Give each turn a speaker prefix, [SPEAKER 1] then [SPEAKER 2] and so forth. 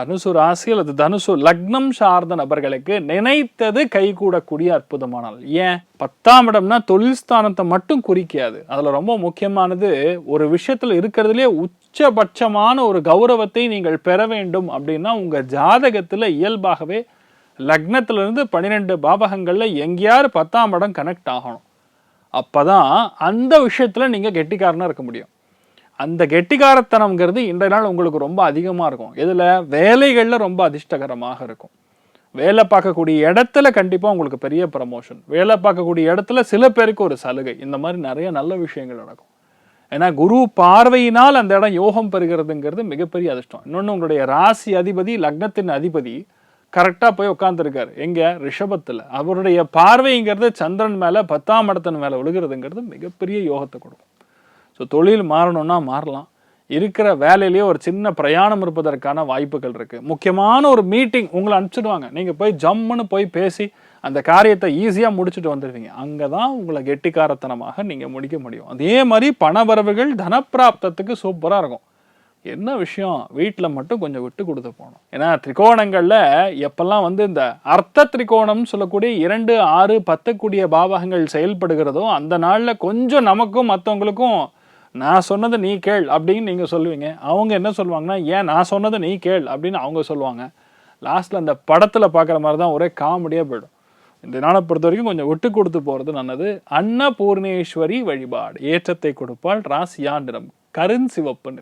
[SPEAKER 1] தனுசு ராசி அல்லது தனுசு லக்னம் சார்ந்த நபர்களுக்கு நினைத்தது கைகூடக்கூடிய அற்புதமான நாள். ஏன் 10ஆம் இடம்னா தொழில் ஸ்தானத்தை மட்டும் குறிக்காது. அதுல ரொம்ப முக்கியமானது ஒரு விஷயத்துல இருக்கிறதுலே உச்சபட்சமான ஒரு கௌரவத்தை நீங்கள் பெற வேண்டும் அப்படின்னா உங்க ஜாதகத்துல இயல்பாகவே லக்னத்திலிருந்து 12 பாவகங்கள்ல எங்கேயாரு 10ஆம் இடம் கனெக்ட் ஆகணும். அப்பதான் அந்த விஷயத்துல நீங்க கெட்டிக்காரனா இருக்க முடியும். அந்த கெட்டிக்காரத்தனம்ங்கிறது இன்றைய நாள் உங்களுக்கு ரொம்ப அதிகமாக இருக்கும். இதில் வேலைகளில் ரொம்ப அதிர்ஷ்டகரமாக இருக்கும். வேலை பார்க்கக்கூடிய இடத்துல கண்டிப்பாக உங்களுக்கு பெரிய ப்ரமோஷன், வேலை பார்க்கக்கூடிய இடத்துல சில பேருக்கு ஒரு சலுகை, இந்த மாதிரி நிறைய நல்ல விஷயங்கள் நடக்கும். ஏன்னா குரு பார்வையினால் அந்த இடம் யோகம் பெறுகிறதுங்கிறது மிகப்பெரிய அதிர்ஷ்டம். இன்னொன்று, உங்களுடைய ராசி அதிபதி லக்னத்தின் அதிபதி கரெக்டாக போய் உட்காந்துருக்காரு எங்கே, ரிஷபத்தில். அவருடைய பார்வைங்கிறது சந்திரன் மேலே 10ஆம் இடத்தின் மேலே விழுகிறதுங்கிறது மிகப்பெரிய யோகத்தை கொடுக்கும். ஸோ தொழில் மாறணும்னா மாறலாம். இருக்கிற வேலையிலேயே ஒரு சின்ன பிரயாணம் இருப்பதற்கான வாய்ப்புகள் இருக்குது. முக்கியமான ஒரு மீட்டிங் உங்களை அனுப்பிச்சிடுவாங்க, நீங்கள் போய் ஜம்முன்னு போய் பேசி அந்த காரியத்தை ஈஸியாக முடிச்சுட்டு வந்துடுவீங்க. அங்கே தான் உங்களை கெட்டிக்காரத்தனமாக நீங்கள் முடிக்க முடியும். அதே மாதிரி பணவரவுகள் தனப்பிராப்தத்துக்கு சூப்பராக இருக்கும். என்ன விஷயம், வீட்டில் மட்டும் கொஞ்சம் விட்டு கொடுத்து போகணும். ஏன்னா திரிகோணங்களில் எப்பெல்லாம் இந்த அர்த்த திரிகோணம்னு சொல்லக்கூடிய 2, 6, 10 கூடிய பாவகங்கள் செயல்படுகிறதோ அந்த நாளில் கொஞ்சம் நமக்கும் மற்றவங்களுக்கும் நான் சொன்னதை நீ கேள் அப்படின்னு நீங்கள் சொல்லுவீங்க. அவங்க என்ன சொல்லுவாங்கன்னா, ஏன் நான் சொன்னதை நீ கேள் அப்படின்னு அவங்க சொல்லுவாங்க. லாஸ்ட்டில் அந்த படத்தில் பார்க்குற மாதிரி தான் ஒரே காமெடியாக போயிடும். இந்த நாளை பொறுத்த வரைக்கும் கொஞ்சம் விட்டு கொடுத்து போகிறது நல்லது. அன்னபூர்ணேஸ்வரி வழிபாடு ஏற்றத்தை கொடுப்பால். ராசியா நிறம் கருஞ்சிவப்பு நிறம்.